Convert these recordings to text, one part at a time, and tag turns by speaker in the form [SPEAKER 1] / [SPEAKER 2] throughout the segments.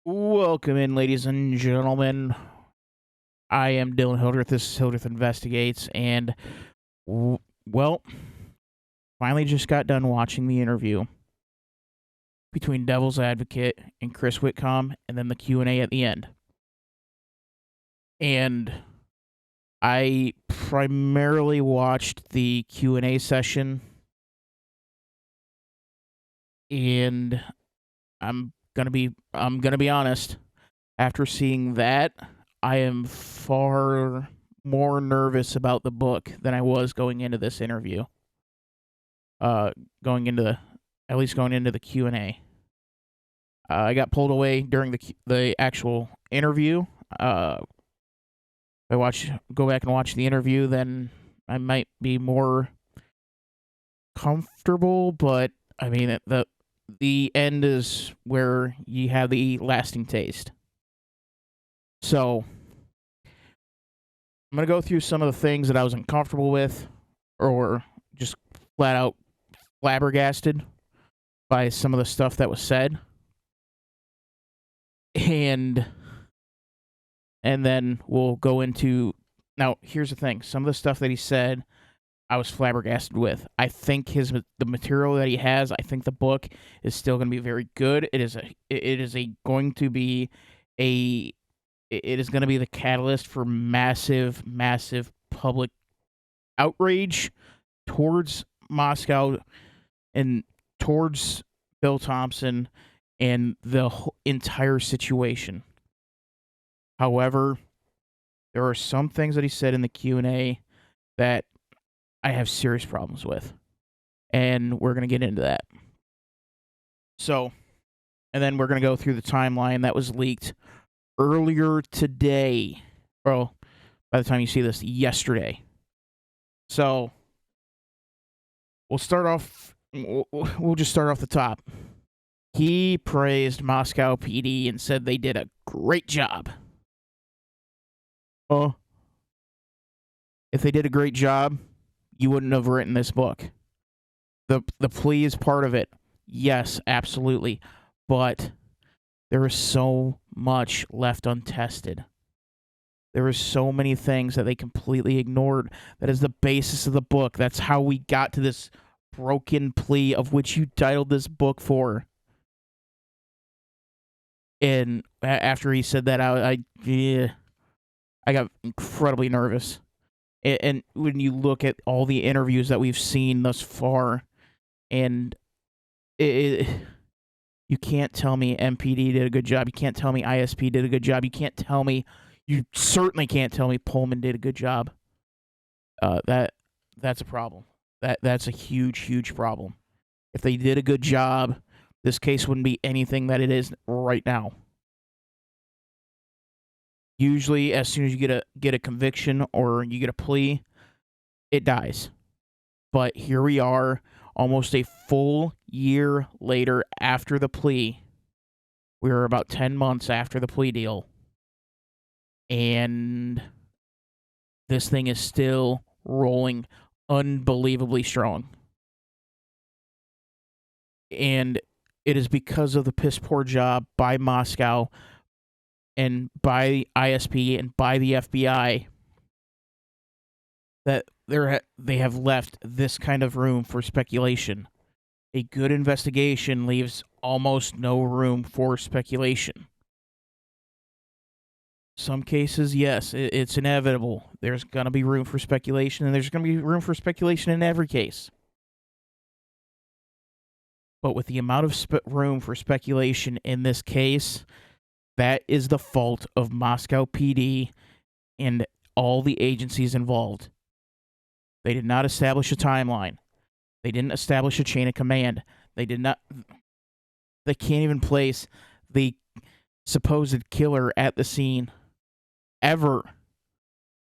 [SPEAKER 1] Welcome in, ladies and gentlemen. I am Dylan Hildreth. This is Hildreth Investigates, and w- well, finally just got done watching the interview between Devil's Advocate and Chris Whitcomb, and then the Q&A at the end. And I primarily watched the Q&A session, and I'm gonna be honest. After seeing that, I am far more nervous about the book than I was going into this interview. Uh, going into the At least going into the Q&A. I got pulled away during the actual interview. If I go back and watch the interview, then I might be more comfortable. But I mean, the end is where you have the lasting taste. So I'm gonna go through some of the things that I was uncomfortable with, or just flat out flabbergasted by some of the stuff that was said, and then we'll go into. Now, here's the thing: some of the stuff that he said, I was flabbergasted with. I think the material that he has. I think the book is still going to be very good. A it is going to be the catalyst for massive, massive public outrage towards Moscow and towards Bill Thompson and the entire situation. However, there are some things that he said in the Q&A that I have serious problems with, and we're going to get into that. So, and then we're going to go through the timeline that was leaked earlier today. Well, by the time you see this, yesterday. So, we'll start off. We'll just start off the top. He praised Moscow PD and said they did a great job. Oh, if they did a great job, you wouldn't have written this book. The plea is part of it. Yes, absolutely. But there is so much left untested. There is so many things that they completely ignored. That is the basis of the book. That's how we got to this broken plea of which you titled this book for. And after he said that, I got incredibly nervous. And when you look at all the interviews that we've seen thus far, and you can't tell me MPD did a good job. You can't tell me ISP did a good job. You certainly can't tell me Pullman did a good job. That's a problem. That's a huge, huge problem. If they did a good job, this case wouldn't be anything that it is right now. Usually, as soon as you get a conviction or you get a plea, it dies. But here we are, almost a full year later after the plea. We were about 10 months after the plea deal. And this thing is still rolling unbelievably strong. And it is because of the piss poor job by Moscow and by ISP and by the FBI that they have left this kind of room for speculation. A good investigation leaves almost no room for speculation. Some cases, yes, it's inevitable. There's going to be room for speculation, and there's going to be room for speculation in every case. But with the amount of room for speculation in this case, that is the fault of Moscow PD and all the agencies involved. They did not establish a timeline. They didn't establish a chain of command. They can't even place the supposed killer at the scene ever,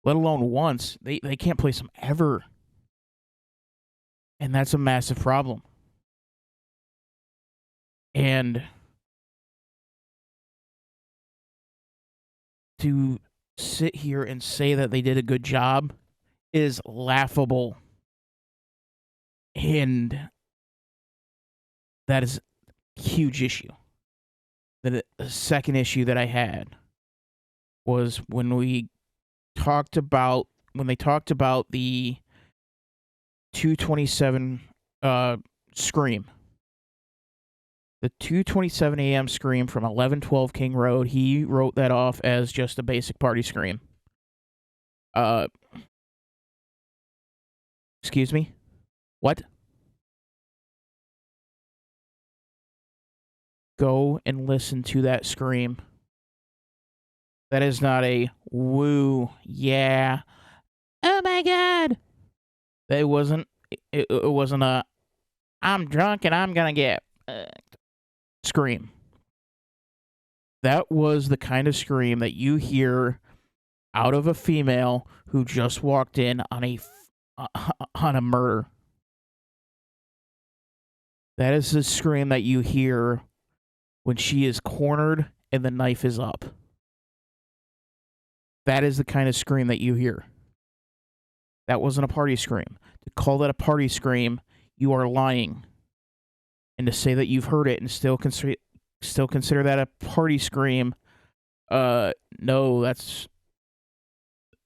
[SPEAKER 1] let alone once. They can't place him ever. And that's a massive problem. And to sit here and say that they did a good job is laughable. And that is a huge issue. The second issue that I had was when they talked about the 2:27 scream. The 2:27 a.m. scream from 1112 King Road, he wrote that off as just a basic party scream. Uh, excuse me? What? Go and listen to that scream. That is not a woo, yeah, oh my god. It wasn't a I'm drunk and I'm gonna get scream. That was the kind of scream that you hear out of a female who just walked in on a murder. That is the scream that you hear when she is cornered and the knife is up. That is the kind of scream that you hear. That wasn't a party scream. To call that a party scream, you are lying. And to say that you've heard it and still consider that a party scream, no, that's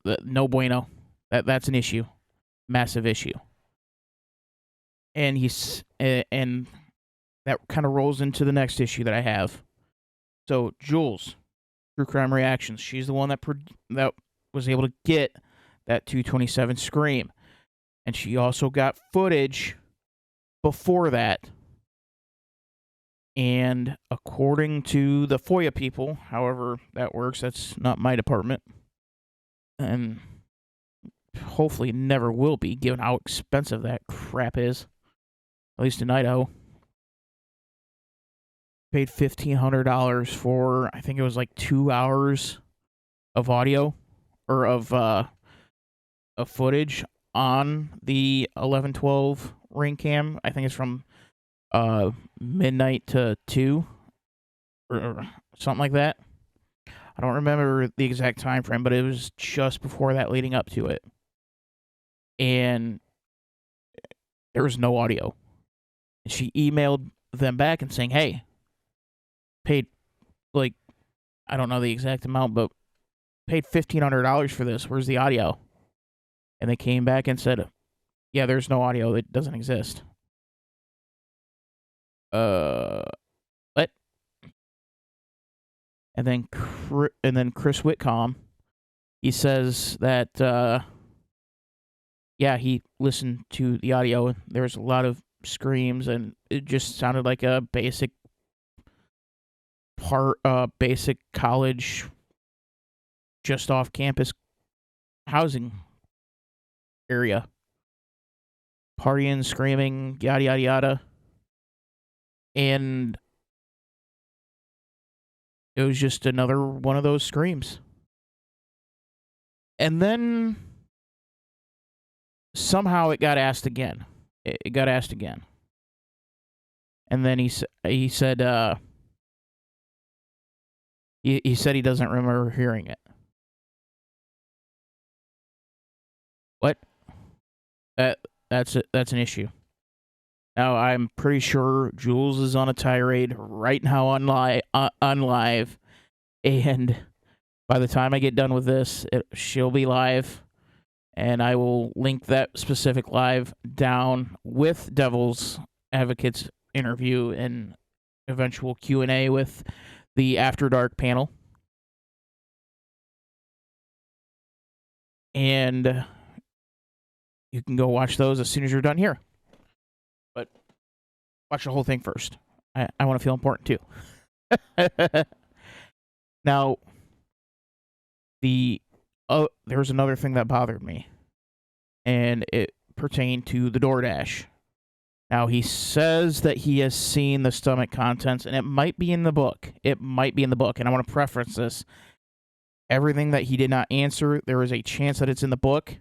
[SPEAKER 1] no bueno. That's an issue, massive issue. And and that kind of rolls into the next issue that I have. So Jules, True Crime Reactions, she's the one that was able to get that 2:27 scream, and she also got footage before that. And according to the FOIA people, however that works, that's not my department, and hopefully never will be, given how expensive that crap is, at least in Idaho. Paid $1,500 for, I think it was like 2 hours of audio, or of footage on the 1112 ring cam. I think it's from midnight to 2 or something like that. I don't remember the exact time frame, but it was just before that, leading up to it. And there was no audio. And she emailed them back and saying, hey, paid, like, I don't know the exact amount, but paid $1,500 for this. Where's the audio? And they came back and said, yeah, there's no audio. It doesn't exist. What? And then Chris Whitcomb, he says that, yeah, he listened to the audio. There was a lot of screams, and it just sounded like a basic college, just off campus housing area. Partying, screaming, yada, yada, yada. And it was just another one of those screams. And then somehow it got asked again. It got asked again. And then he said he said he doesn't remember hearing it. What? That's an issue. Now, I'm pretty sure Jules is on a tirade right now on live, and by the time I get done with this, she'll be live, and I will link that specific live down with Devil's Advocates interview and eventual Q&A with the After Dark panel. And you can go watch those as soon as you're done here. But watch the whole thing first. I want to feel important too. Now, there's another thing that bothered me, and it pertained to the DoorDash. Now, he says that he has seen the stomach contents, and it might be in the book. And I want to preference this. Everything that he did not answer, there is a chance that it's in the book,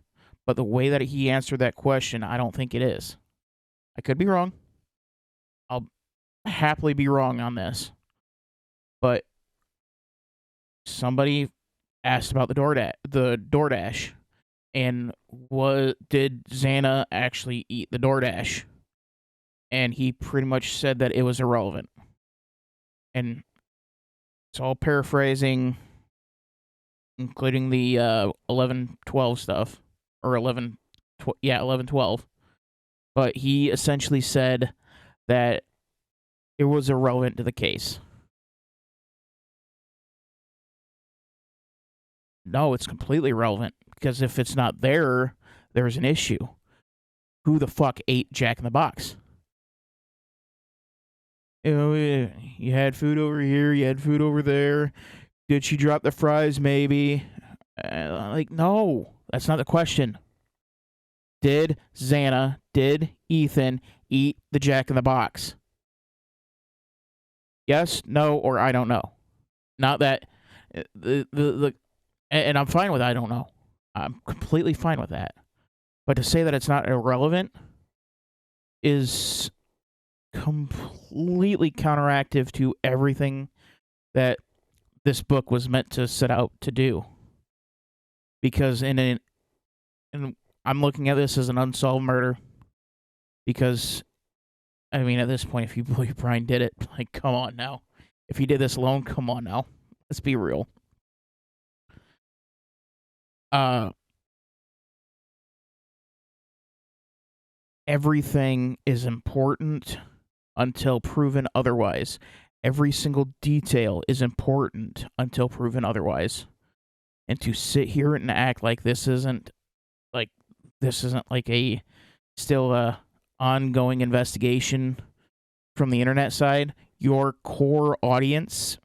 [SPEAKER 1] but the way that he answered that question, I don't think it is. I could be wrong. I'll happily be wrong on this. But somebody asked about the DoorDash, and did Xana actually eat the DoorDash? And he pretty much said that it was irrelevant. And It's all paraphrasing, including the 11-12 stuff, or 11-12. But he essentially said that it was irrelevant to the case. No, it's completely irrelevant, because if it's not there, there's an issue. Who the fuck ate Jack in the Box? You had food over here, you had food over there. Did she drop the fries? Maybe. No, that's not the question. Did Ethan eat the Jack in the Box? Yes, no, or I don't know. Not that and I'm fine with I don't know. I'm completely fine with that. But to say that it's not irrelevant is completely counteractive to everything that this book was meant to set out to do. Because and I'm looking at this as an unsolved murder. Because, I mean, at this point, if you believe Bryan did it, like, come on now. If he did this alone, come on now. Let's be real. Everything is important until proven otherwise. Every single detail is important until proven otherwise. And to sit here and act like this isn't like a still a ongoing investigation from the internet side, your core audience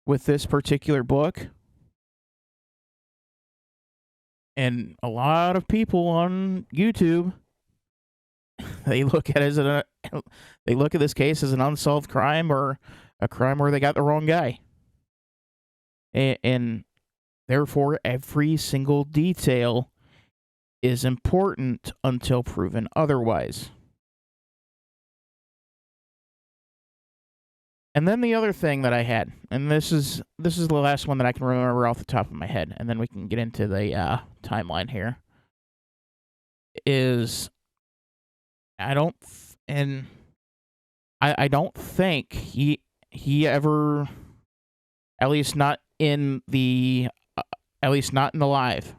[SPEAKER 1] with this particular book, and a lot of people on YouTube, they look at this case as an unsolved crime or a crime where they got the wrong guy. And therefore, every single detail is important until proven otherwise. And then the other thing that I had, and this is the last one that I can remember off the top of my head, and then we can get into the timeline here, is I don't think he ever, at least not in the live,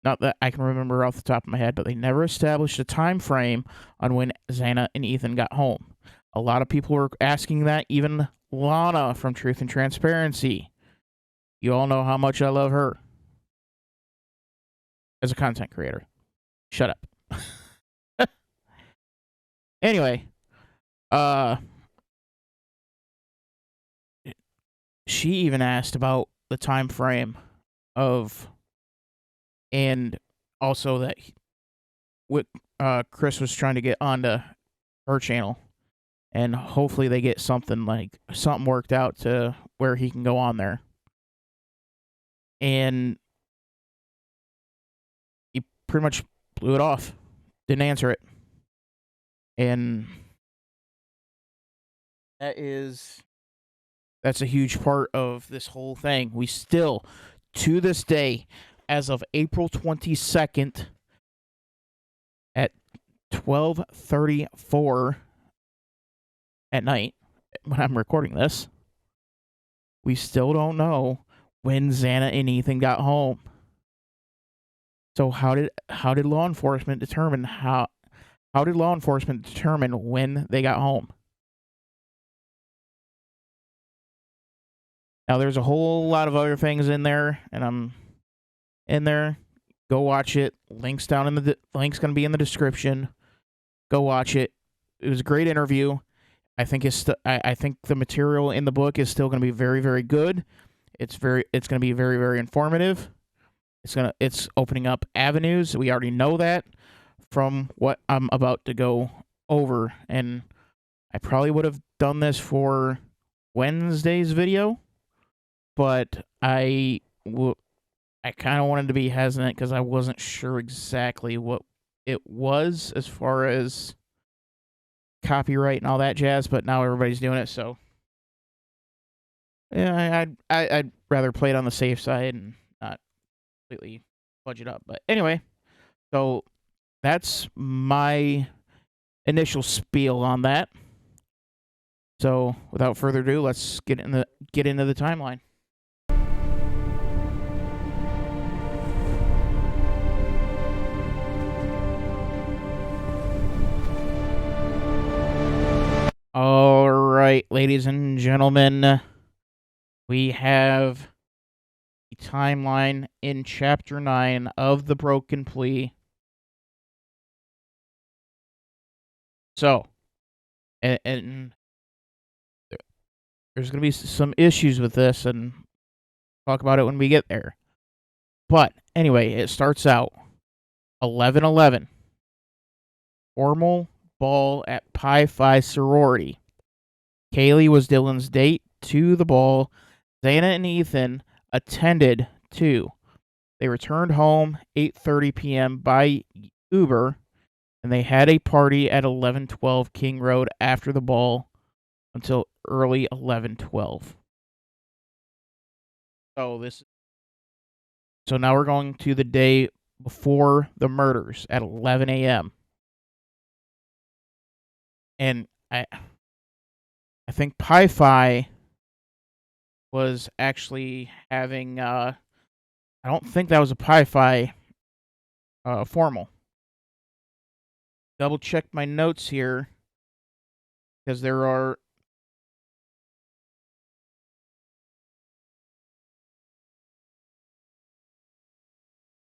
[SPEAKER 1] not that I can remember off the top of my head, but they never established a time frame on when Xana and Ethan got home. A lot of people were asking that, even Lana from Truth and Transparency. You all know how much I love her as a content creator. Shut up. Anyway, she even asked about the time frame of, and also that Chris was trying to get onto her channel, and hopefully they get something worked out to where he can go on there. And he pretty much blew it off, didn't answer it. And that's a huge part of this whole thing. We still, to this day, as of April 22nd at 12:34 at night, when I'm recording this, we still don't know when Xana and Ethan got home. So how did law enforcement determine when they got home? Now there's a whole lot of other things in there, and I'm in there. Go watch it. Link's down in the link's going to be in the description. Go watch it. It was a great interview. I think the material in the book is still going to be very, very good. It's going to be very, very informative. It's opening up avenues. We already know that from what I'm about to go over, and I probably would have done this for Wednesday's video, but I kind of wanted to be hesitant because I wasn't sure exactly what it was as far as copyright and all that jazz, but now everybody's doing it, so yeah, I'd rather play it on the safe side and not completely fudge it up. But anyway, so that's my initial spiel on that. So, without further ado, let's get into the timeline. All right, ladies and gentlemen, we have the timeline in Chapter 9 of the Broken Plea. So, and there's going to be some issues with this, and talk about it when we get there. But anyway, it starts out 11/11. Formal ball at Pi Phi sorority. Kaylee was Dylan's date to the ball. Xana and Ethan attended too. They returned home 8:30 p.m. by Uber, and they had a party at 1112 King Road after the ball until early 1112. So now we're going to the day before the murders at 11 a.m. And I think Pi Phi was actually having I don't think that was a Pi Phi formal. Double check my notes here because there are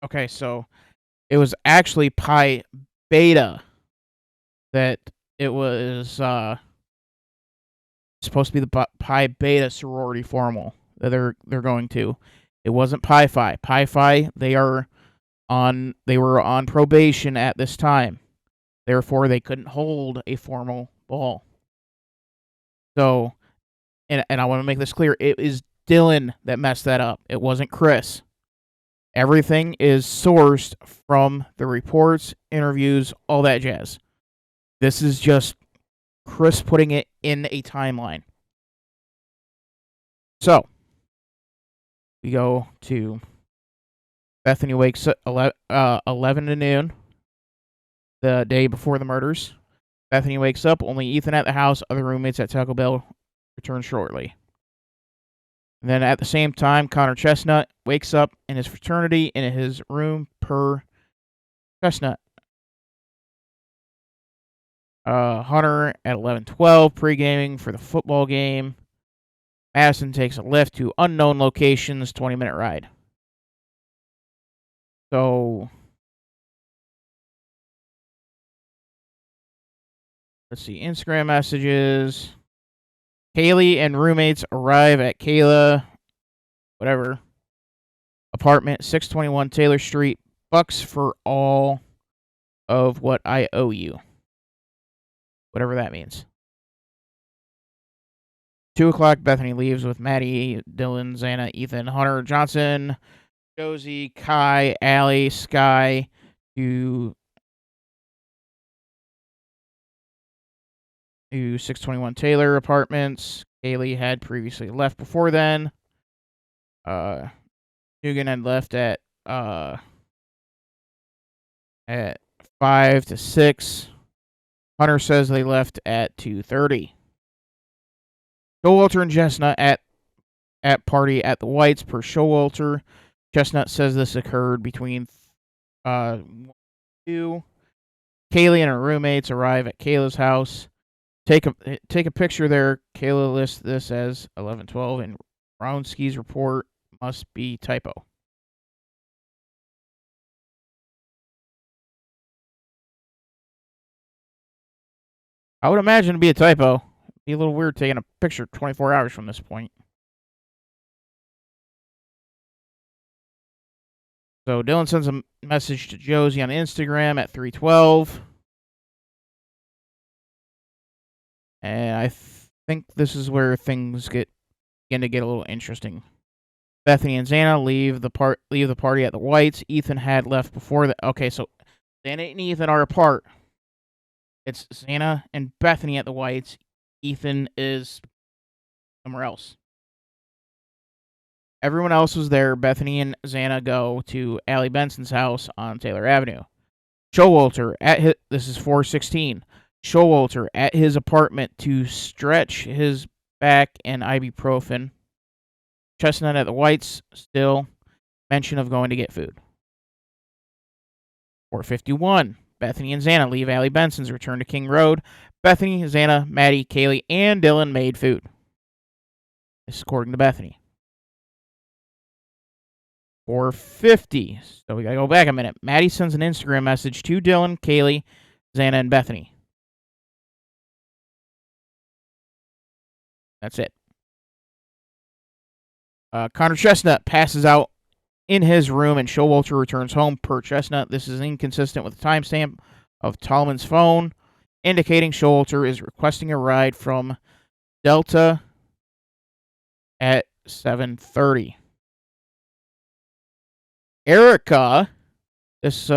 [SPEAKER 1] okay, so it was actually Pi Beta that it was supposed to be the Pi Beta sorority formal that they're going to. It wasn't Pi Phi. Pi Phi, they were on probation at this time. Therefore, they couldn't hold a formal ball. So, and I want to make this clear, it is Dylan that messed that up. It wasn't Chris. Everything is sourced from the reports, interviews, all that jazz. This is just Chris putting it in a timeline. So, we go to Bethany wakes up 11 to noon, the day before the murders. Bethany wakes up, only Ethan at the house, other roommates at Taco Bell return shortly. And then at the same time, Connor Chestnut wakes up in his fraternity in his room per Chestnut. Hunter at 11:12, pre-gaming for the football game. Madison takes a lift to unknown locations, 20-minute ride. So, let's see, Instagram messages. Kaylee and roommates arrive at Kayla, whatever, apartment, 621 Taylor Street. Bucks for all of what I owe you. Whatever that means. 2 o'clock, Bethany leaves with Maddie, Dylan, Xana, Ethan, Hunter, Johnson, Josie, Kai, Allie, Sky to 621 Taylor apartments. Kaylee had previously left before then. Dugan had left at 5 to 6. Hunter says they left at 2:30. Showalter and Chestnut at party at the Whites per Showalter. Chestnut says this occurred between 2. Kaylee and her roommates arrive at Kayla's house. Take a picture there. Kayla lists this as 11:12, and Brownski's report must be typo. I would imagine it'd be a typo. It'd be a little weird taking a picture 24 hours from this point. So Dylan sends a message to Josie on Instagram at 3:12. And I think this is where things begin to get a little interesting. Bethany and Xana leave the party at the Whites. Ethan had left before that. Okay, so Xana and Ethan are apart. It's Xana and Bethany at the Whites. Ethan is somewhere else. Everyone else was there. Bethany and Xana go to Allie Benson's house on Taylor Avenue. Showalter this is 4:16. Showalter at his apartment to stretch his back and ibuprofen. Chestnut at the Whites, still mention of going to get food. 4:51. Bethany and Xana leave Allie Benson's, return to King Road. Bethany, Xana, Maddie, Kaylee, and Dylan made food. This is according to Bethany. 4:50. So we gotta go back a minute. Maddie sends an Instagram message to Dylan, Kaylee, Xana, and Bethany. That's it. Connor Chestnut passes out in his room, and Showalter returns home per Chestnut. This is inconsistent with the timestamp of Tallman's phone, indicating Showalter is requesting a ride from Delta at 7:30. Erica, this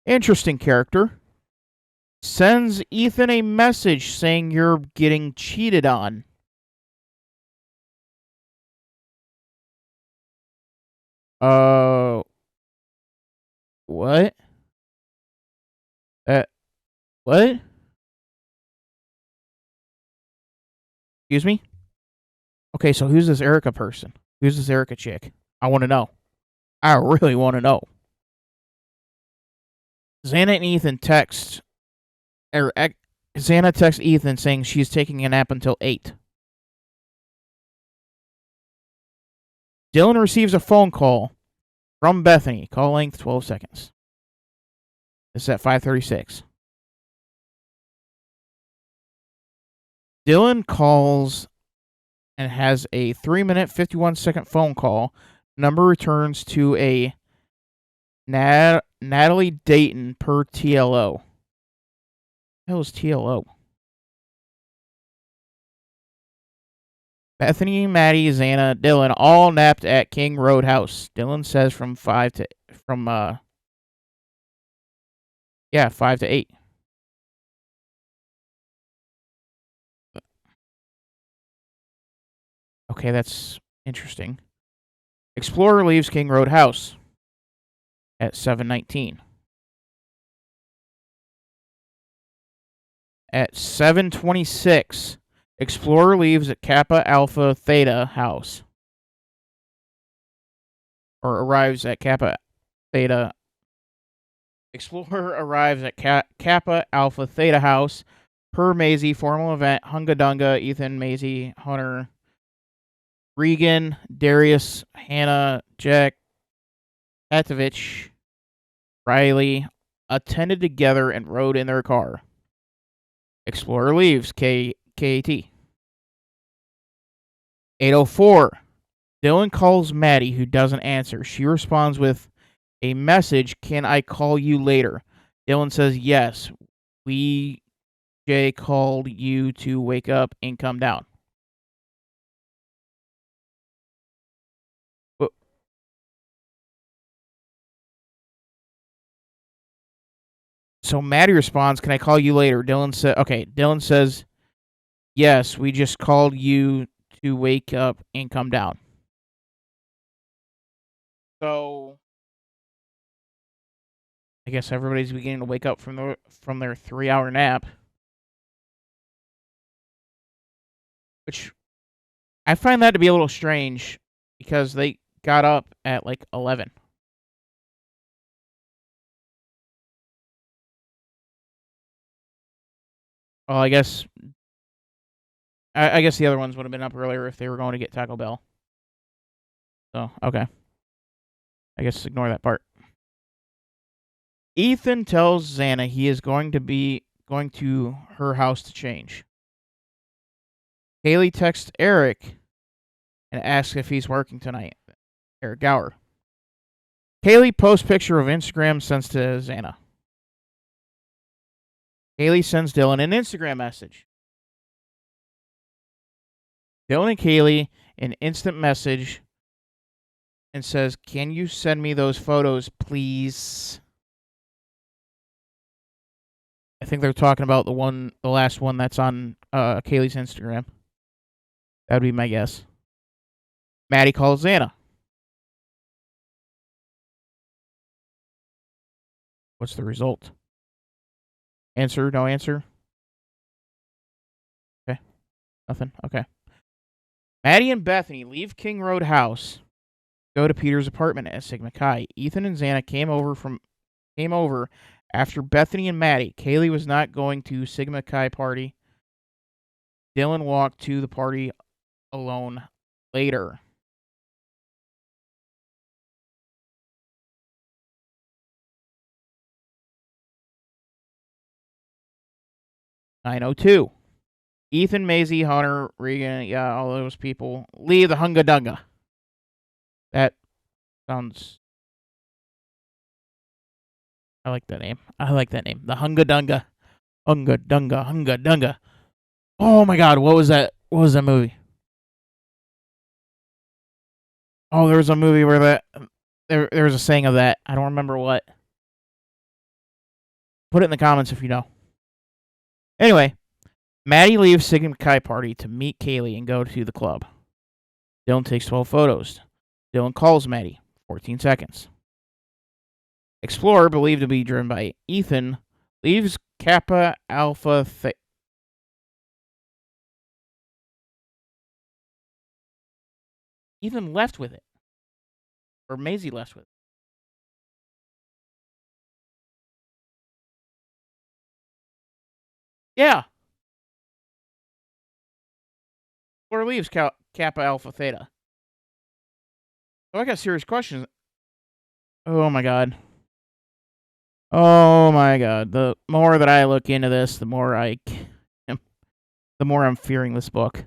[SPEAKER 1] interesting character, sends Ethan a message saying you're getting cheated on. What? What? Excuse me? Okay, so who's this Erica person? Who's this Erica chick? I want to know. I really want to know. Xana and Ethan text, Xana texts Ethan saying she's taking a nap until 8. Dylan receives a phone call from Bethany. Call length 12 seconds. This is at 5:36. Dylan calls and has a 3-minute, 51-second phone call. Number returns to a Natalie Dayton per TLO. What the hell is TLO? Bethany, Maddie, Xana, Dylan all napped at King Roadhouse. Dylan says from 5 to 8. Okay, that's interesting. Explorer leaves King Roadhouse at 7:19. At 7:26, Explorer leaves at Kappa Alpha Theta house. Or arrives at Kappa Theta. Explorer arrives at Kappa Alpha Theta house per Maisie. Formal event. Hunga Dunga, Ethan, Maisie, Hunter, Regan, Darius, Hannah, Jack, Atovich, Riley attended together and rode in their car. Explorer leaves KAT. 8:04. Dylan calls Maddie, who doesn't answer. She responds with a message, "Can I call you later?" Dylan says, "Yes. Jay called you to wake up and come down." So Maddie responds, "Can I call you later?" Dylan says, "Yes, we just called you to wake up and come down." So I guess everybody's beginning to wake up from their 3-hour nap, which I find that to be a little strange because they got up at like 11. Well, I guess the other ones would have been up earlier if they were going to get Taco Bell. So, okay. I guess ignore that part. Ethan tells Xana he is going to her house to change. Haley texts Eric and asks if he's working tonight. Eric Gower. Haley posts picture of Instagram, sends to Xana. Haley sends Dylan an Instagram message. Dylan and Kaylee an instant message and says, "Can you send me those photos, please?" I think they're talking about the last one that's on Kaylee's Instagram. That would be my guess. Maddie calls Xana. What's the result? Answer, no answer? Nothing? Okay. Maddie and Bethany leave King Road house, go to Peter's apartment at Sigma Chi. Ethan and Xana came over after Bethany and Maddie. Kaylee was not going to Sigma Chi party. Dylan walked to the party alone later. "9:02. Ethan, Maisie, Hunter, Regan, yeah, all those people leave the Hunga Dunga." That sounds. I like that name. I like that name. The Hunga Dunga. Hunga Dunga. Hunga Dunga. Oh my God, what was that? What was that movie? Oh, there was a movie where there was a saying of that. I don't remember what. Put it in the comments if you know. Anyway, Maddie leaves Sigma Chi party to meet Kaylee and go to the club. Dylan takes 12 photos. Dylan calls Maddie. 14 seconds. Explorer, believed to be driven by Ethan, leaves Kappa Alpha Theta. Ethan left with it. Or Maisie left with it. Yeah. Explorer leaves Kappa Alpha Theta. Oh, I got serious questions. Oh my God. Oh my God. The more that I look into this, the more I'm fearing this book.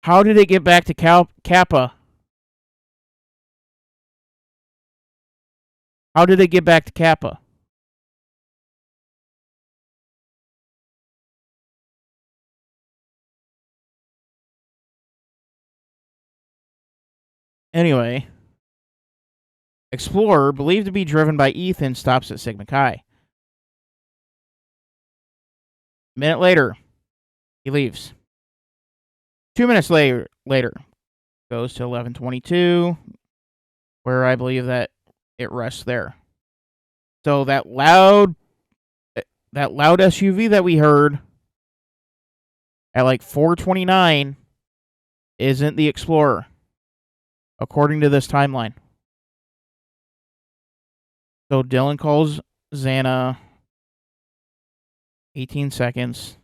[SPEAKER 1] How did it get back to Kappa? How did it get back to Kappa? Anyway, Explorer, believed to be driven by Ethan, stops at Sigma Chi. A minute later, he leaves. 2 minutes later, goes to 11:22, where I believe that it rests there. So that loud SUV that we heard at like 4:29 isn't the Explorer, according to this timeline. So Dylan calls Xana. 18 seconds.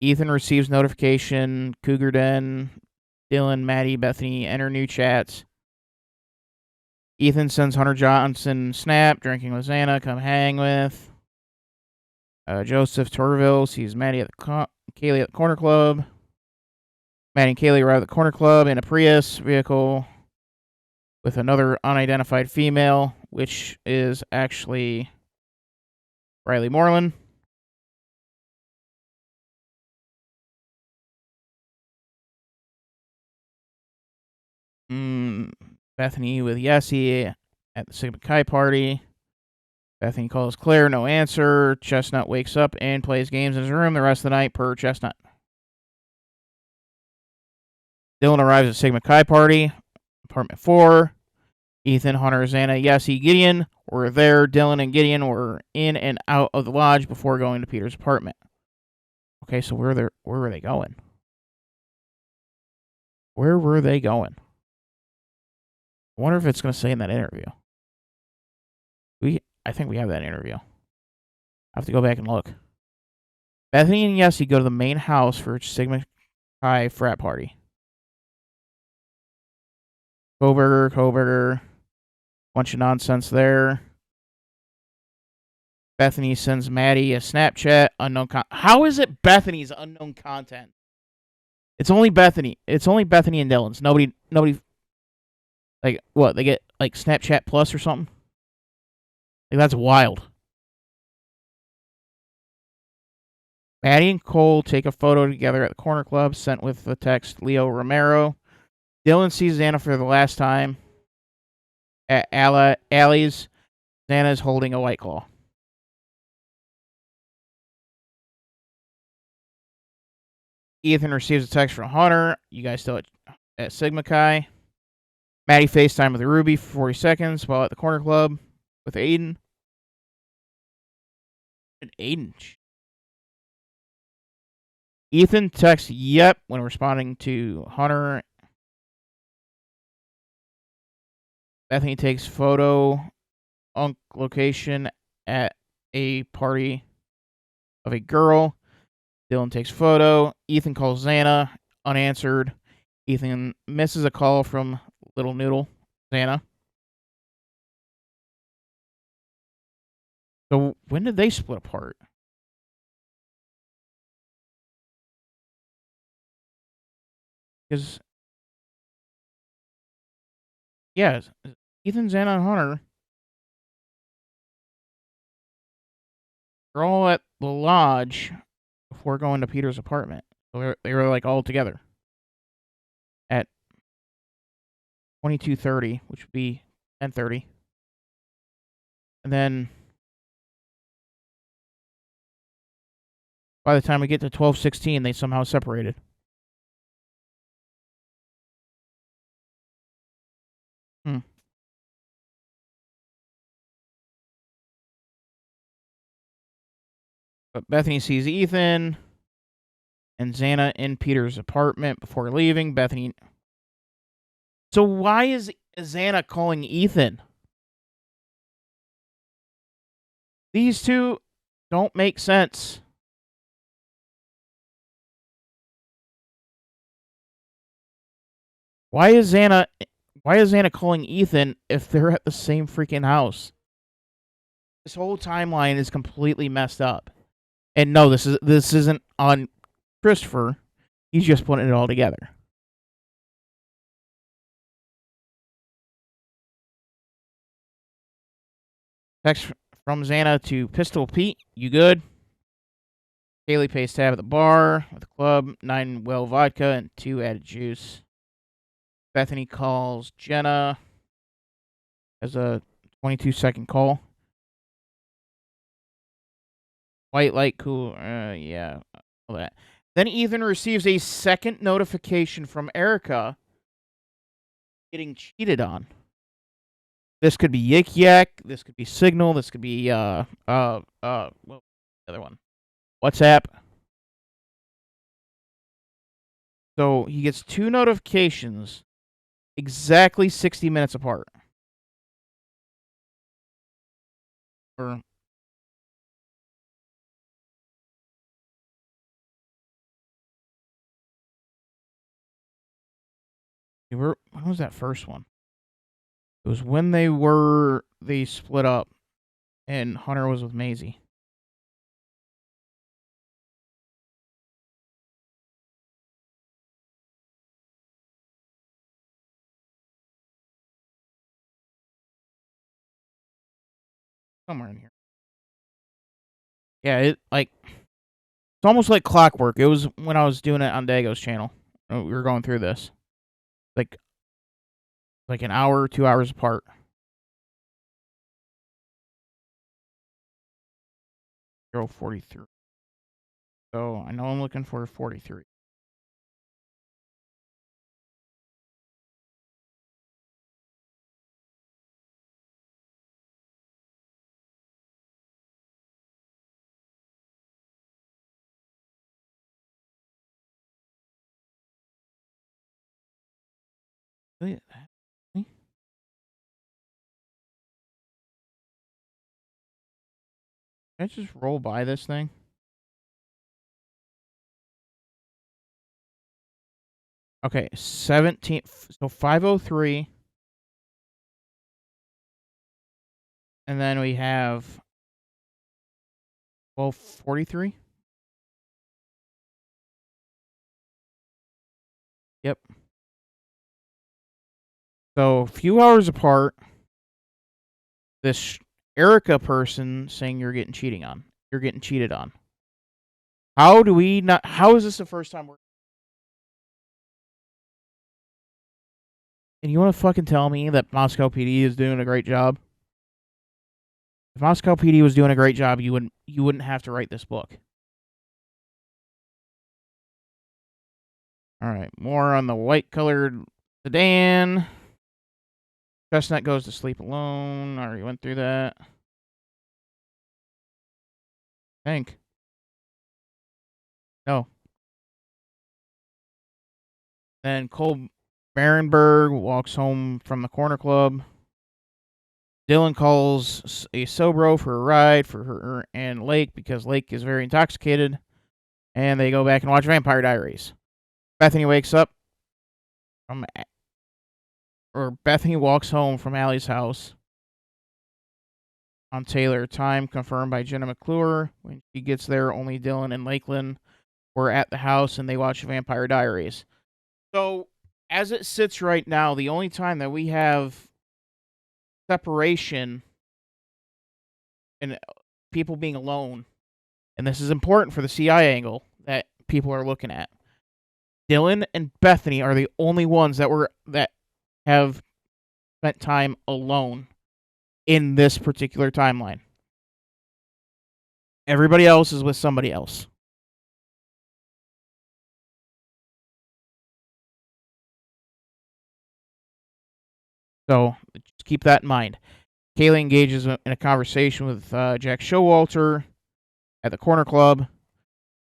[SPEAKER 1] Ethan receives notification. Cougar Den, Dylan, Maddie, Bethany enter new chats. Ethan sends Hunter Johnson snap, drinking with Xana, come hang with. Joseph Torville sees Maddie at Kaylee at the corner club. Maddie and Kaylee arrive at the corner club in a Prius vehicle with another unidentified female, which is actually Riley Moreland. Bethany with Yessie at the Sigma Chi party. Bethany calls Claire, no answer. Chestnut wakes up and plays games in his room the rest of the night per Chestnut. Dylan arrives at Sigma Chi party, apartment 4. Ethan, Hunter, Xana, Yessie, Gideon were there. Dylan and Gideon were in and out of the lodge before going to Peter's apartment. Okay, so where were they going? Where were they going? I wonder if it's going to say in that interview. I think we have that interview. I have to go back and look. Bethany and Yessie go to the main house for Sigma Chi frat party. Kohberger. Bunch of nonsense there. Bethany sends Maddie a Snapchat. Unknown How is it Bethany's unknown content? It's only Bethany. It's only Bethany and Dylan's. Nobody. Like what? They get like Snapchat Plus or something. Like that's wild. Maddie and Cole take a photo together at the corner club, sent with the text Leo Romero. Dylan sees Xana for the last time at Allie's. Xana is holding a White Claw. Ethan receives a text from Hunter. You guys still at Sigma Chi. Maddie FaceTime with Ruby for 40 seconds while at the corner club with Aiden. And Aiden. Ethan texts yep when responding to Hunter. Bethany takes photo on location at a party of a girl. Dylan takes photo. Ethan calls Xana, unanswered. Ethan misses a call from Little Noodle, Xana. So when did they split apart? Because, yeah, Ethan, Xana, and Hunter are all at the lodge before going to Peter's apartment. So they were like all together at 22:30, which would be 10:30. And then by the time we get to 12:16, they somehow separated. But Bethany sees Ethan and Xana in Peter's apartment before leaving. Bethany. So why is Xana calling Ethan? These two don't make sense. Why is Xana calling Ethan if they're at the same freaking house? This whole timeline is completely messed up. And no, this isn't on Christopher. He's just putting it all together. Text from Xana to Pistol Pete. You good? Kaylee pays tab at the bar at the club. 9 well vodka and 2 added juice. Bethany calls Jenna as a 22-second call. White light cool. Yeah. All that. Then Ethan receives a second notification from Erica getting cheated on. This could be Yik Yak. This could be Signal. This could be well, the other one, WhatsApp. So he gets 2 notifications exactly 60 minutes apart. Or when was that first one? It was when they split up and Hunter was with Maisie. Somewhere in here. Yeah, it's almost like clockwork. It was when I was doing it on Dago's channel. We were going through this. Like an hour, 2 hours apart. 043. So I know I'm looking for 43. Look at that. Can I just roll by this thing? Okay, 17. So 503. And then we have 1243. Yep. So a few hours apart, this Erica person saying you're getting cheated on. How do we not? How is this the first time we're? And you want to fucking tell me that Moscow PD is doing a great job? If Moscow PD was doing a great job, you wouldn't have to write this book. All right, more on the white-colored sedan. Chestnut goes to sleep alone. Already went through that. I think. No. Then Cole Barenberg walks home from the corner club. Dylan calls a Sobro for a ride for her and Lake because Lake is very intoxicated. And they go back and watch Vampire Diaries. Bethany wakes up from, or Bethany walks home from Allie's house on Taylor. Time confirmed by Jenna McClure. When she gets there, only Dylan and Lakeland were at the house and they watch Vampire Diaries. So, as it sits right now, the only time that we have separation and people being alone, and this is important for the CI angle that people are looking at, Dylan and Bethany are the only ones that have spent time alone in this particular timeline. Everybody else is with somebody else. So just keep that in mind. Kaylee engages in a conversation with Jack Showalter at the corner club.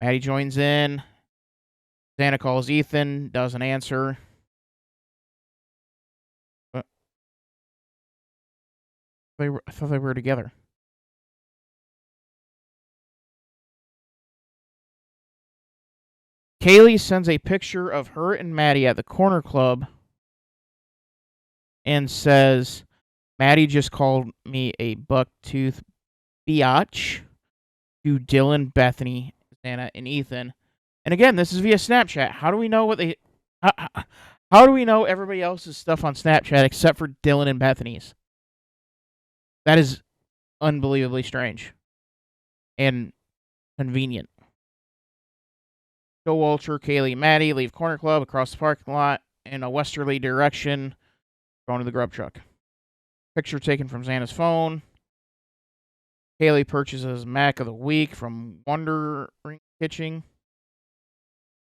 [SPEAKER 1] Maddie joins in. Xana calls Ethan, doesn't answer. I thought they were together. Kaylee sends a picture of her and Maddie at the corner club and says, Maddie just called me a bucktooth biatch to Dylan, Bethany, Xana, and Ethan. And again, this is via Snapchat. How do we know what they... How do we know everybody else's stuff on Snapchat except for Dylan and Bethany's? That is unbelievably strange and convenient. Showalter, Kaylee, and Maddie leave Corner Club across the parking lot in a westerly direction, going to the grub truck. Picture taken from Xana's phone. Kaylee purchases Mac of the Week from Wondering Kitchen.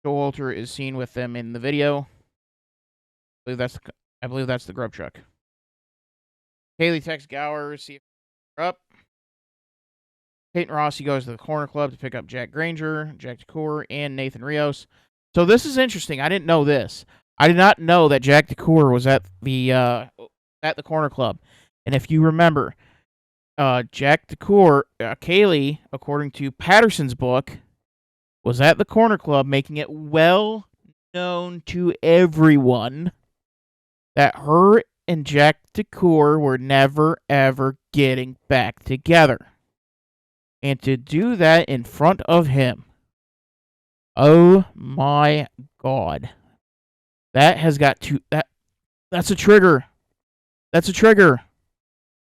[SPEAKER 1] Showalter is seen with them in the video. I believe that's the grub truck. Kaylee texts Gower, see if they're up. Kate and Rossi goes to the corner club to pick up Jack Granger, Jack DeCour, and Nathan Rios. So this is interesting. I didn't know this. I did not know that Jack DeCour was at the corner club. And if you remember, Jack DeCour, Kaylee, according to Patterson's book, was at the corner club, making it well known to everyone that her and Jack DeCour were never, ever getting back together. And to do that in front of him, oh my God. That has got to... That's a trigger. That's a trigger.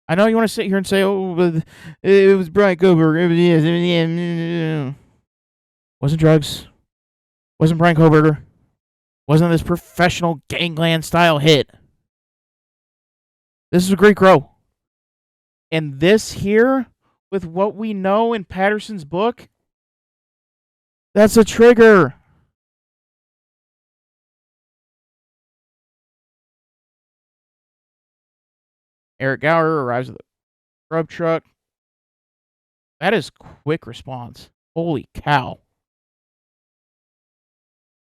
[SPEAKER 1] I know you want to sit here and say, oh, but it was Bryan Kohberger. Wasn't drugs. Wasn't Bryan Kohberger. Wasn't this professional gangland style hit. This is a great grow. And this here, with what we know in Patterson's book, that's a trigger. Eric Gower arrives at the grub truck. That is quick response. Holy cow.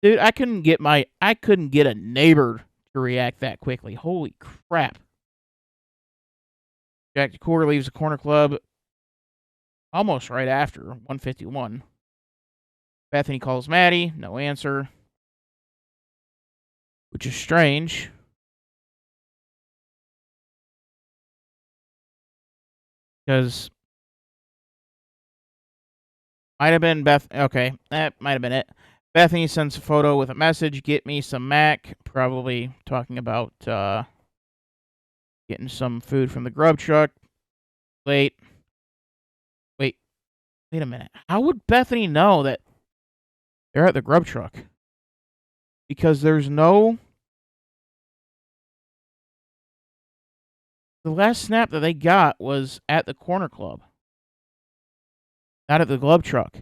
[SPEAKER 1] Dude, I couldn't get a neighbor to react that quickly. Holy crap. Jack DeCour leaves the corner club almost right after 151. Bethany calls Maddie, no answer. Which is strange. Because might have been okay, that might have been it. Bethany sends a photo with a message, get me some Mac, probably talking about getting some food from the grub truck. Wait a minute. How would Bethany know that they're at the grub truck? Because there's no... The last snap that they got was at the corner club. Not at the glove truck.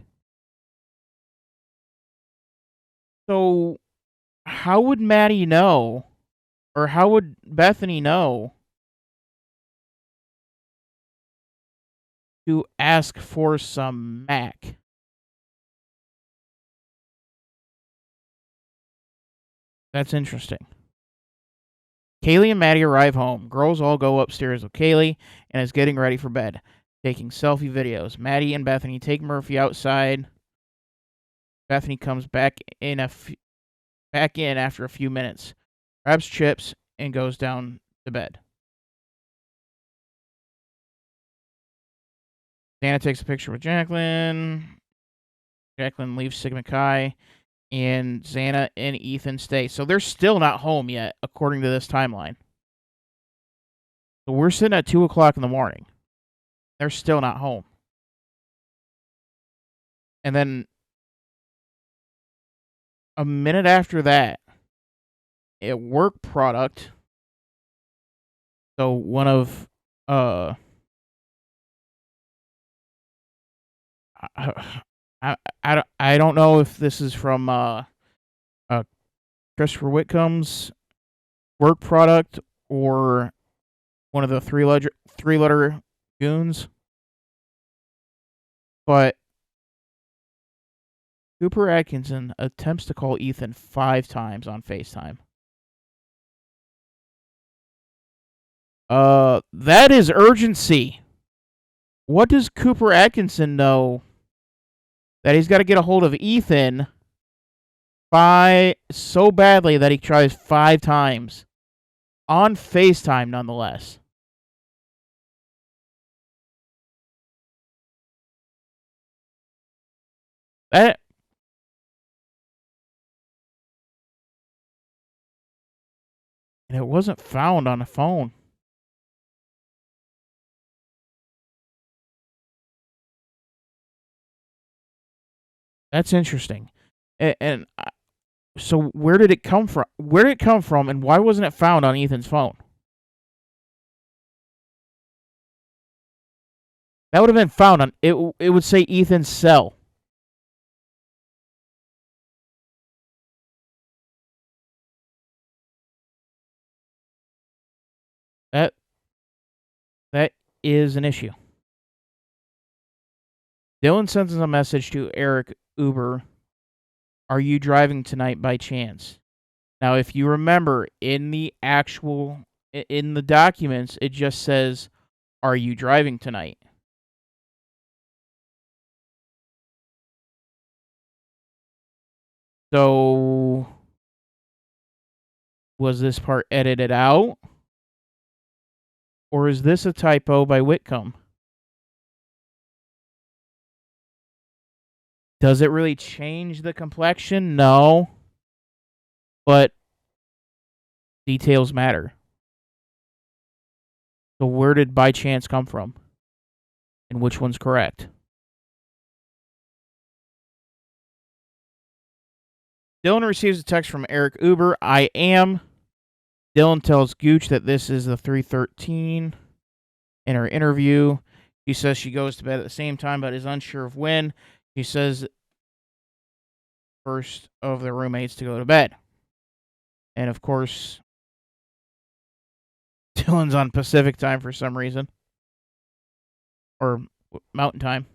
[SPEAKER 1] So, how would Maddie know? Or how would Bethany know to ask for some Mac? That's interesting. Kaylee and Maddie arrive home. Girls all go upstairs with Kaylee and is getting ready for bed, taking selfie videos. Maddie and Bethany take Murphy outside. Bethany comes back in after a few minutes, grabs chips, and goes down to bed. Dana takes a picture with Jacqueline. Jacqueline leaves Sigma Chi, and Xana and Ethan stay. So they're still not home yet, according to this timeline. So we're sitting at 2 o'clock in the morning. They're still not home. And then a minute after that, a work product. So one of I don't know if this is from Christopher Whitcomb's work product or one of the three-letter goons, but Cooper Atkinson attempts to call Ethan 5 times on FaceTime. That is urgency. What does Cooper Atkinson know that he's got to get a hold of Ethan so badly that he tries 5 times on FaceTime nonetheless? That and it wasn't found on a phone. That's interesting. And so where did it come from? Where did it come from, and why wasn't it found on Ethan's phone? That would have been found on it. It would say Ethan's cell. That is an issue. Dylan sends a message to Eric Uber. Are you driving tonight by chance? Now, if you remember, in the documents, it just says, are you driving tonight? So, was this part edited out? Or is this a typo by Whitcomb? Does it really change the complexion? No. But details matter. So where did by chance come from? And which one's correct? Dylan receives a text from Eric Uber. I am. Dylan tells Gooch that this is the 313 in her interview. She says she goes to bed at the same time, but is unsure of when. She says first of the roommates to go to bed. And of course, Dylan's on Pacific time for some reason. Or Mountain time.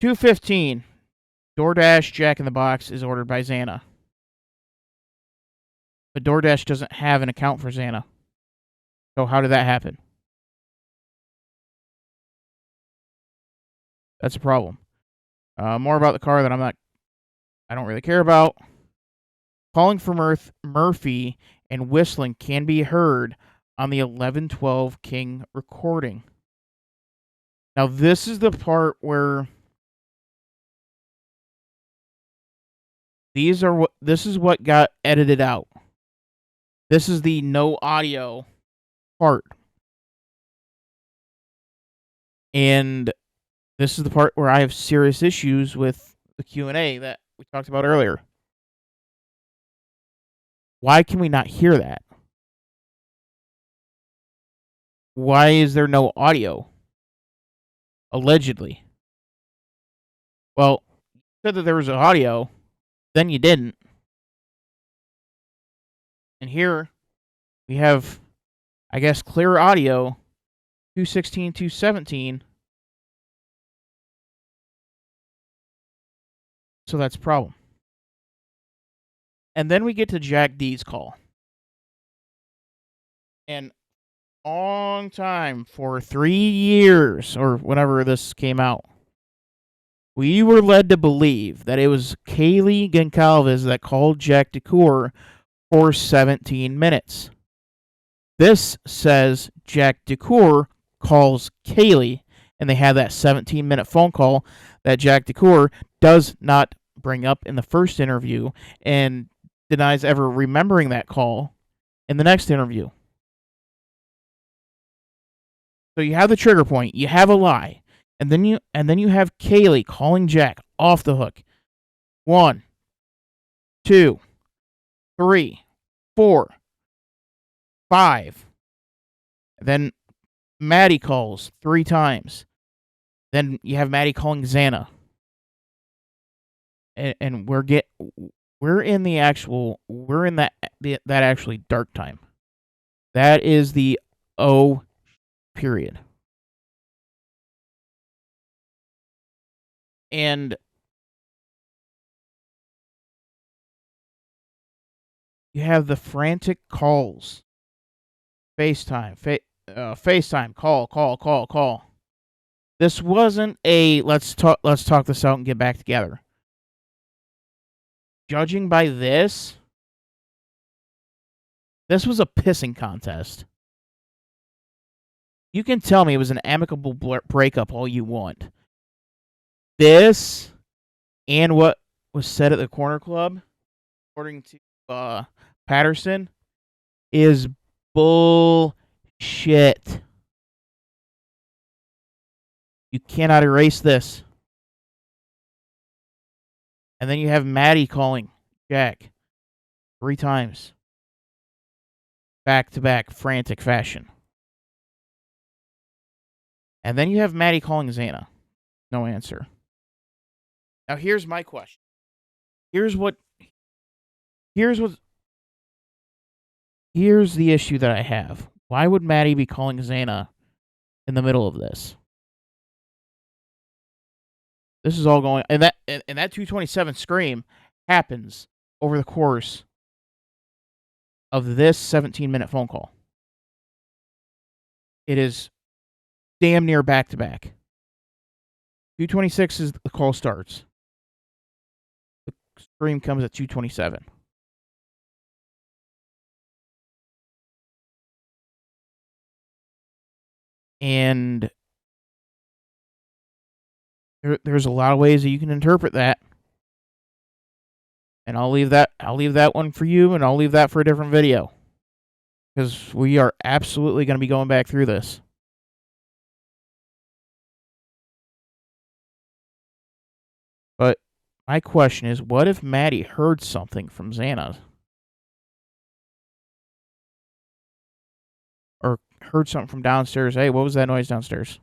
[SPEAKER 1] 2:15. DoorDash Jack in the Box is ordered by Xana. But DoorDash doesn't have an account for Xana. So how did that happen? That's a problem. More about the car that I don't really care about. Calling for Murphy and whistling can be heard on the 1112 King recording. Now this is the part where this is what got edited out. This is the no audio part. And this is the part where I have serious issues with the Q&A that we talked about earlier. Why can we not hear that? Why is there no audio? Allegedly. Well, you said that there was audio, then you didn't. And here we have, I guess, clear audio, 216, 217. So that's a problem. And then we get to Jack D's call. And long time, for 3 years or whenever this came out, we were led to believe that it was Kaylee Goncalves that called Jack DeCoeur for 17 minutes. This says Jack DeCoeur calls Kaylee, and they have that 17-minute phone call that Jack DeCoeur does not bring up in the first interview and denies ever remembering that call in the next interview. So you have the trigger point, you have a lie, and then you have Kaylee calling Jack off the hook. 1, 2, 3, 4, 5. Then Maddie calls 3 times. Then you have Maddie calling Xana. And we're in that actually dark time. That is the O period. And you have the frantic calls. FaceTime, call. This wasn't a let's talk this out and get back together. Judging by this was a pissing contest. You can tell me it was an amicable breakup all you want. This and what was said at the Corner Club, according to Patterson, is bullshit. You cannot erase this. And then you have Maddie calling Jack 3 times. Back-to-back, frantic fashion. And then you have Maddie calling Xana. No answer. Now here's my question. Here's the issue that I have. Why would Maddie be calling Xana in the middle of this? This is all going, and that 227 scream happens over the course of this 17-minute phone call. It is damn near back to back. 226 is the call starts. The scream comes at 227. And there's a lot of ways that you can interpret that. And I'll leave that one for you, and I'll leave that for a different video. Because we are absolutely going to be going back through this. But my question is, what if Maddie heard something from Xana? Or heard something from downstairs. Hey, what was that noise downstairs?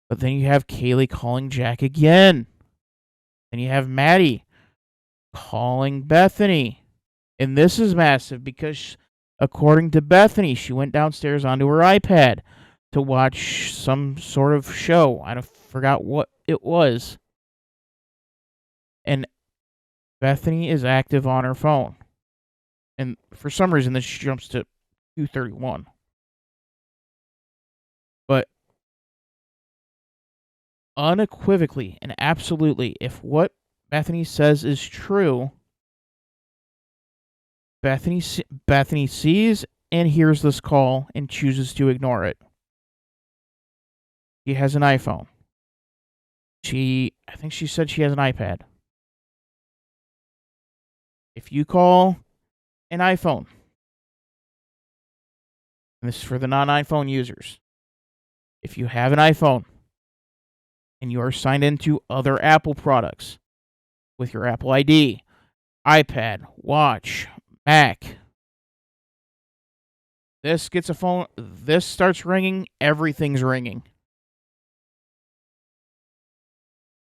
[SPEAKER 1] But then you have Kaylee calling Jack again. And you have Maddie calling Bethany. And this is massive because, according to Bethany, she went downstairs onto her iPad to watch some sort of show. I forgot what it was. And Bethany is active on her phone. And for some reason, this jumps to 231. But unequivocally and absolutely, if what Bethany says is true, Bethany sees and hears this call and chooses to ignore it. She has an iPhone. I think she said she has an iPad. If you call an iPhone, and this is for the non-iPhone users, if you have an iPhone and you are signed into other Apple products with your Apple ID, iPad, watch, Mac, this gets a phone, this starts ringing, everything's ringing.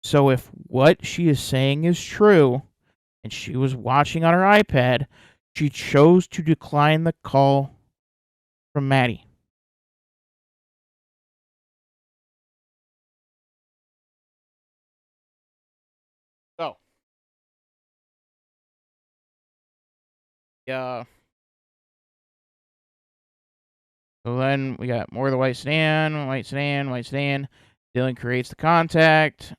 [SPEAKER 1] So if what she is saying is true, and she was watching on her iPad, she chose to decline the call from Maddie. So, yeah. So then we got more of the white sedan, white sedan, white sedan. Dylan creates the contact.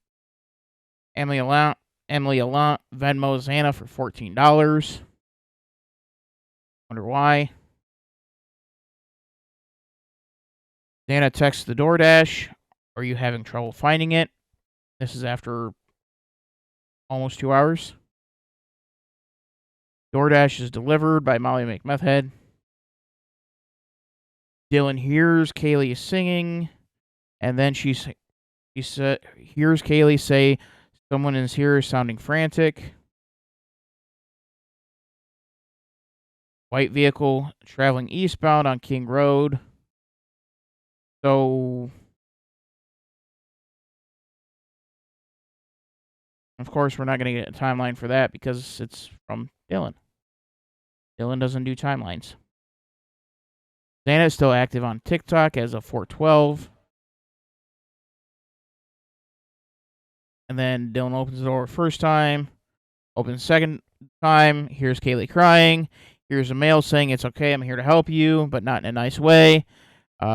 [SPEAKER 1] Emily Allant Venmos Anna for $14. Wonder why. Xana texts the DoorDash. Are you having trouble finding it? This is after almost 2 hours. DoorDash is delivered by Molly McMethhead. Dylan hears Kaylee singing, and then he hears Kaylee say, "Someone is here," sounding frantic. White vehicle traveling eastbound on King Road. So, of course, we're not going to get a timeline for that because it's from Dylan. Dylan doesn't do timelines. Xana is still active on TikTok as of 4/12. And then Dylan opens the door first time, opens second time, hears Kaylee crying, hears a male saying, "It's okay, I'm here to help you," but not in a nice way.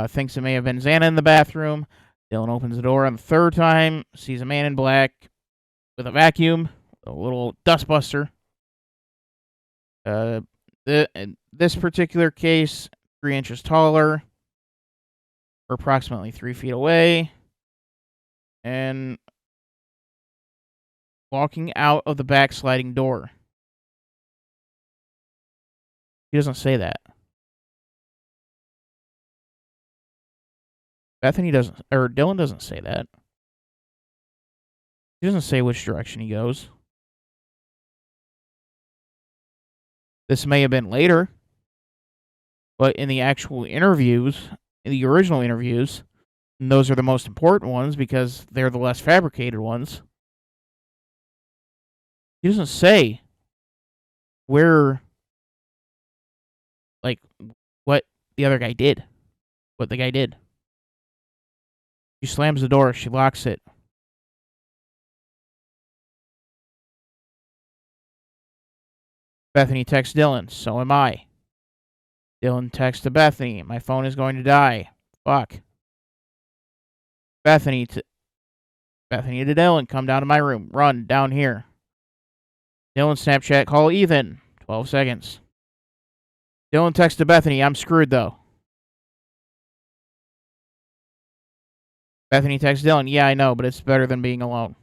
[SPEAKER 1] Thinks it may have been Xana in the bathroom. Dylan opens the door on the third time, sees a man in black with a vacuum, a little dustbuster. In this particular case, 3 inches taller, or approximately 3 feet away, and walking out of the back sliding door. He doesn't say that. Bethany doesn't, or Dylan doesn't say that. He doesn't say which direction he goes. This may have been later, but in the actual interviews, in the original interviews, and those are the most important ones because they're the less fabricated ones. He doesn't say where, like, what the other guy did, what the guy did. She slams the door, she locks it. Bethany texts Dylan, "So am I." Dylan texts to Bethany, "My phone is going to die. Fuck." Bethany to Dylan, "Come down to my room. Run, down here." Dylan Snapchat, "Call Ethan." 12 seconds. Dylan texts to Bethany, "I'm screwed though." Bethany texts Dylan, "Yeah, I know, but it's better than being alone."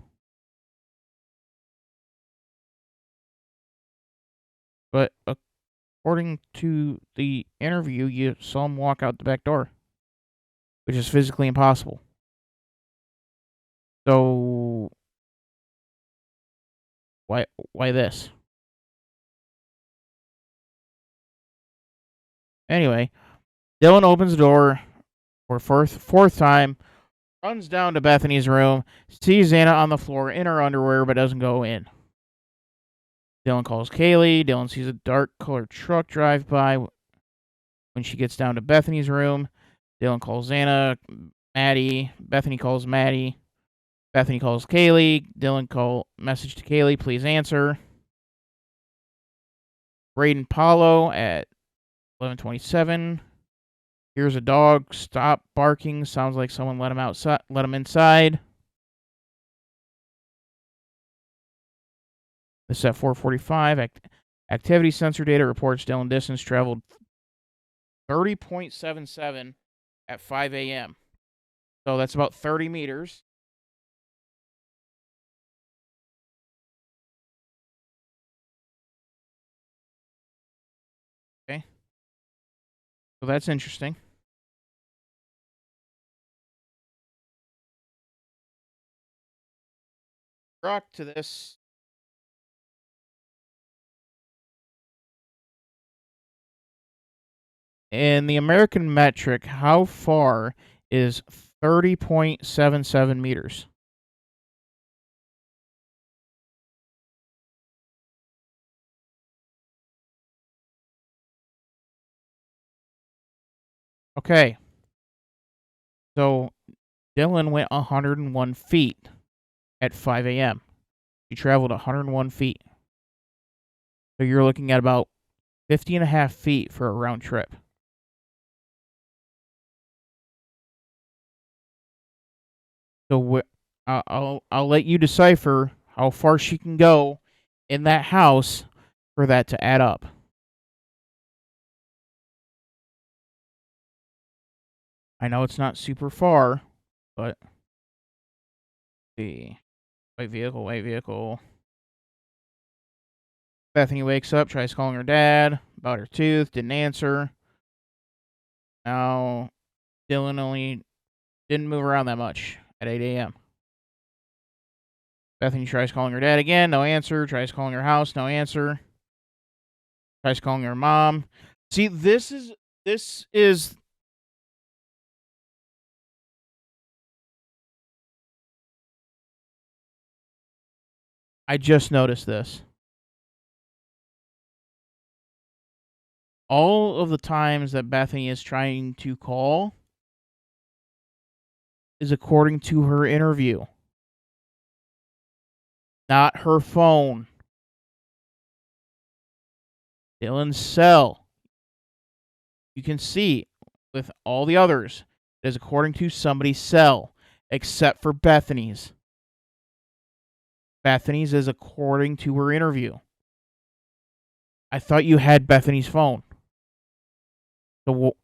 [SPEAKER 1] But according to the interview, you saw him walk out the back door, which is physically impossible. So why this? Anyway, Dylan opens the door for fourth time, runs down to Bethany's room, sees Xana on the floor in her underwear, but doesn't go in. Dylan calls Kaylee. Dylan sees a dark colored truck drive by when she gets down to Bethany's room. Dylan calls Xana, Maddie. Bethany calls Maddie. Bethany calls Kaylee. Dylan message to Kaylee, "Please answer." Braden Paulo at 11:27. Here's a dog. Stop barking. Sounds like someone let him inside. This is at 4:45. Activity sensor data reports Dylan distance traveled 30.77 at 5 a.m. So that's about 30 meters. Okay. So that's interesting. Rock to this. In the American metric, how far is 30.77 meters? Okay. So Dylan went 101 feet at 5 a.m. She traveled 101 feet. So you're looking at about 50 and a half feet for a round trip. So I'll let you decipher how far she can go in that house for that to add up. I know it's not super far, but see. White vehicle. Bethany wakes up, tries calling her dad about her tooth, didn't answer. Now, Dylan only didn't move around that much at 8 a.m. Bethany tries calling her dad again, no answer. Tries calling her house, no answer. Tries calling her mom. See, this is I just noticed this. All of the times that Bethany is trying to call is according to her interview, not her phone. Dylan's cell. You can see with all the others, it is according to somebody's cell, except for Bethany's. Bethany's is according to her interview. I thought you had Bethany's phone. So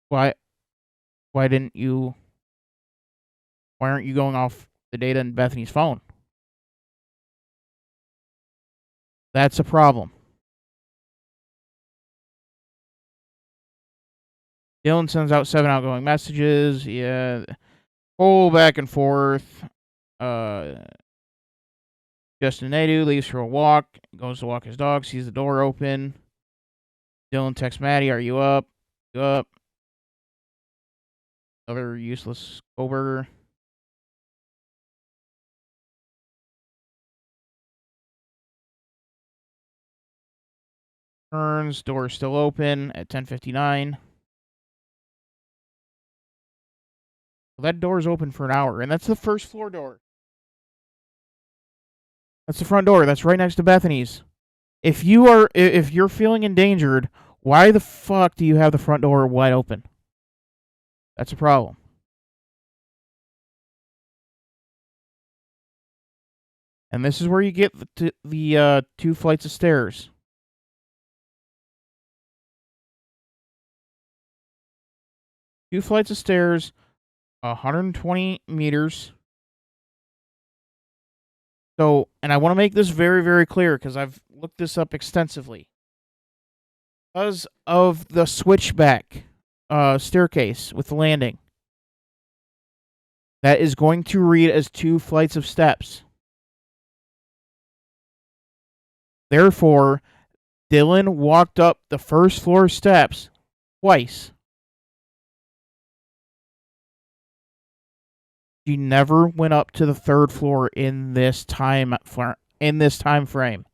[SPEAKER 1] why didn't you? Why aren't you going off the data in Bethany's phone? That's a problem. Dylan sends out 7 outgoing messages. Yeah, whole back and forth. Justin Nadu leaves for a walk. Goes to walk his dog. Sees the door open. Dylan texts Maddie, "Are you up? You up?" Other useless Kohberger. Turns. Door still open at 10:59. Well, that door's open for an hour, and that's the first floor door. That's the front door. That's right next to Bethany's. If you're feeling endangered, why the fuck do you have the front door wide open? That's a problem. And this is where you get the 2 flights of stairs. 2 flights of stairs, 120 meters. So, and I want to make this very, very clear because I've looked this up extensively. Because of the switchback staircase with the landing, that is going to read as 2 flights of steps. Therefore, Dylan walked up the first floor steps twice. She never went up to the 3rd floor in this time frame.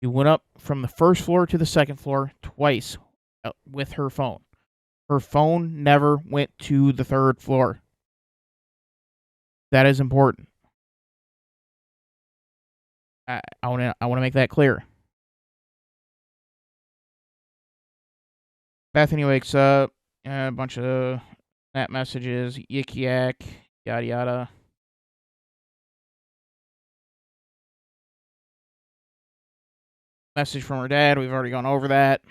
[SPEAKER 1] She went up from the 1st floor to the 2nd floor twice with her phone. Her phone never went to the 3rd floor. That is important. I want to make that clear. Bethany wakes up, a bunch of snap messages, yik yak, yada yada. Message from her dad. We've already gone over that.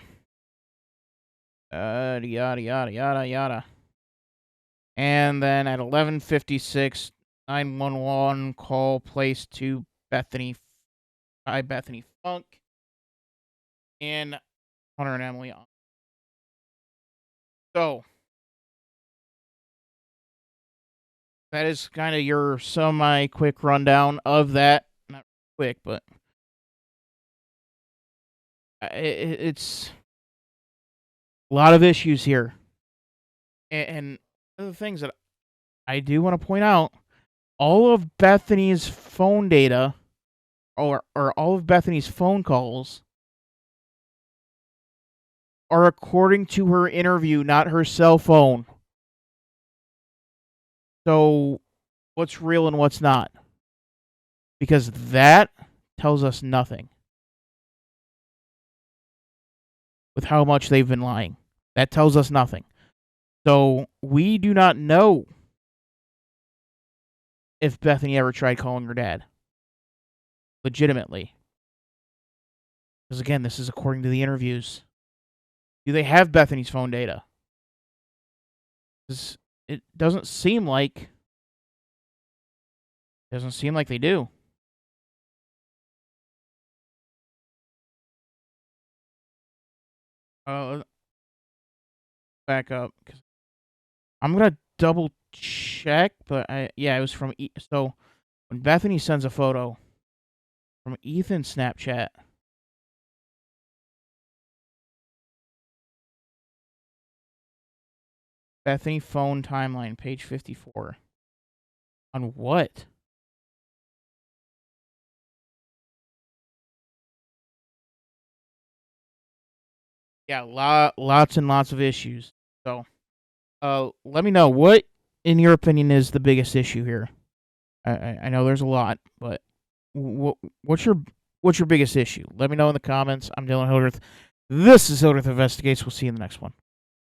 [SPEAKER 1] Yada yada yada yada. And then at 11:56, 911 call placed to Bethany Funk and Hunter and Emily. So that is kind of your semi-quick rundown of that. Not quick, but it's a lot of issues here. And other things that I do want to point out, all of Bethany's phone data or all of Bethany's phone calls are according to her interview, not her cell phone. So, what's real and what's not? Because that tells us nothing with how much they've been lying. That tells us nothing. So, we do not know if Bethany ever tried calling her dad. Legitimately. Because again, this is according to the interviews. Do they have Bethany's phone data? It doesn't seem like they do. Back up because I'm gonna double check, but it was from so when Bethany sends a photo from Ethan's Snapchat. Bethany phone timeline, page 54. On what? Yeah, lots and lots of issues. So, let me know what, in your opinion, is the biggest issue here. I know there's a lot, but what's your biggest issue? Let me know in the comments. I'm Dylan Hildreth. This is Hildreth Investigates. We'll see you in the next one.